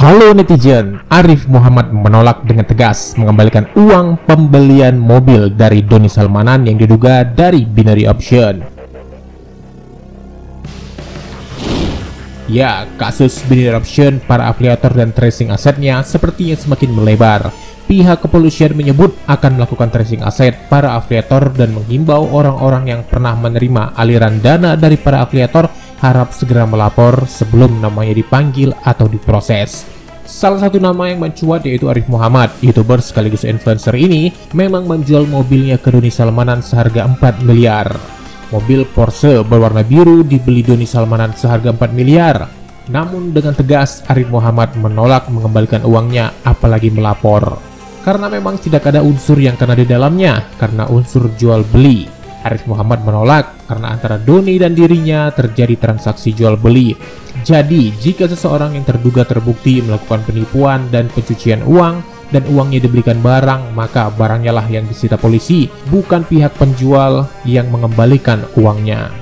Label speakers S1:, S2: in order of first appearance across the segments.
S1: Halo netizen, Arif Muhammad menolak dengan tegas mengembalikan uang pembelian mobil dari Doni Salmanan yang diduga dari binary option. Ya, kasus binary option para afiliator dan tracing asetnya sepertinya semakin melebar. Pihak kepolisian menyebut akan melakukan tracing aset para afiliator dan menghimbau orang-orang yang pernah menerima aliran dana dari para afiliator harap segera melapor sebelum namanya dipanggil atau diproses. Salah satu nama yang mencuat yaitu Arif Muhammad. YouTuber sekaligus influencer ini memang menjual mobilnya ke Doni Salmanan seharga 4 miliar. Mobil Porsche berwarna biru dibeli Doni Salmanan seharga 4 miliar. Namun dengan tegas Arif Muhammad menolak mengembalikan uangnya apalagi melapor. Karena memang tidak ada unsur yang kena di dalamnya karena unsur jual beli. Arif Muhammad menolak karena antara Doni dan dirinya terjadi transaksi jual beli. Jadi, jika seseorang yang terduga terbukti melakukan penipuan dan pencucian uang dan uangnya dibelikan barang, maka barangnya lah yang disita polisi, bukan pihak penjual yang mengembalikan uangnya.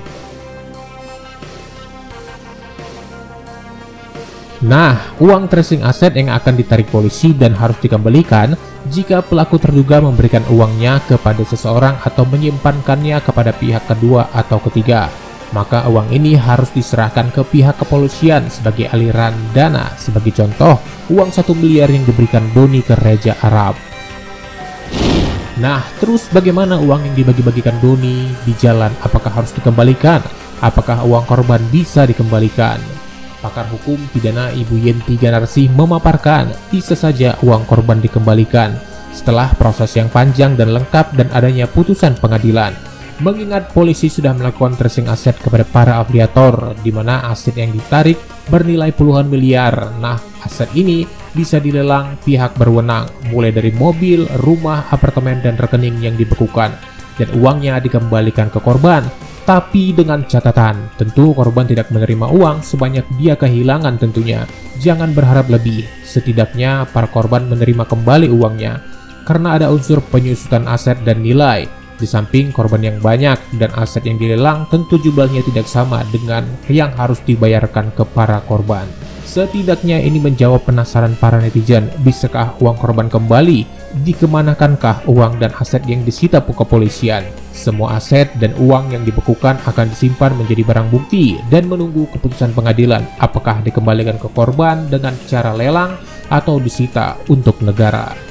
S1: Nah, uang tracing aset yang akan ditarik polisi dan harus dikembalikan jika pelaku terduga memberikan uangnya kepada seseorang atau menyimpankannya kepada pihak kedua atau ketiga. Maka uang ini harus diserahkan ke pihak kepolisian sebagai aliran dana. Sebagai contoh, uang 1 miliar yang diberikan Doni ke Raja Arab. Nah, terus bagaimana uang yang dibagi-bagikan Doni di jalan? Apakah harus dikembalikan? Apakah uang korban bisa dikembalikan? Pakar hukum pidana Ibu Yenti Ganarsi memaparkan bisa saja uang korban dikembalikan setelah proses yang panjang dan lengkap dan adanya putusan pengadilan. Mengingat polisi sudah melakukan tracing aset kepada para afiliator di mana aset yang ditarik bernilai puluhan miliar. Nah, aset ini bisa dilelang pihak berwenang mulai dari mobil, rumah, apartemen, dan rekening yang dibekukan dan uangnya dikembalikan ke korban. Tapi dengan catatan, tentu korban tidak menerima uang sebanyak dia kehilangan tentunya. Jangan berharap lebih, setidaknya para korban menerima kembali uangnya. Karena ada unsur penyusutan aset dan nilai. Di samping korban yang banyak dan aset yang dilelang tentu jumlahnya tidak sama dengan yang harus dibayarkan ke para korban. Setidaknya ini menjawab penasaran para netizen, bisakah uang korban kembali? Dikemanakankah uang dan aset yang disita kepolisian? Semua aset dan uang yang dibekukan akan disimpan menjadi barang bukti dan menunggu keputusan pengadilan apakah dikembalikan ke korban dengan cara lelang atau disita untuk negara.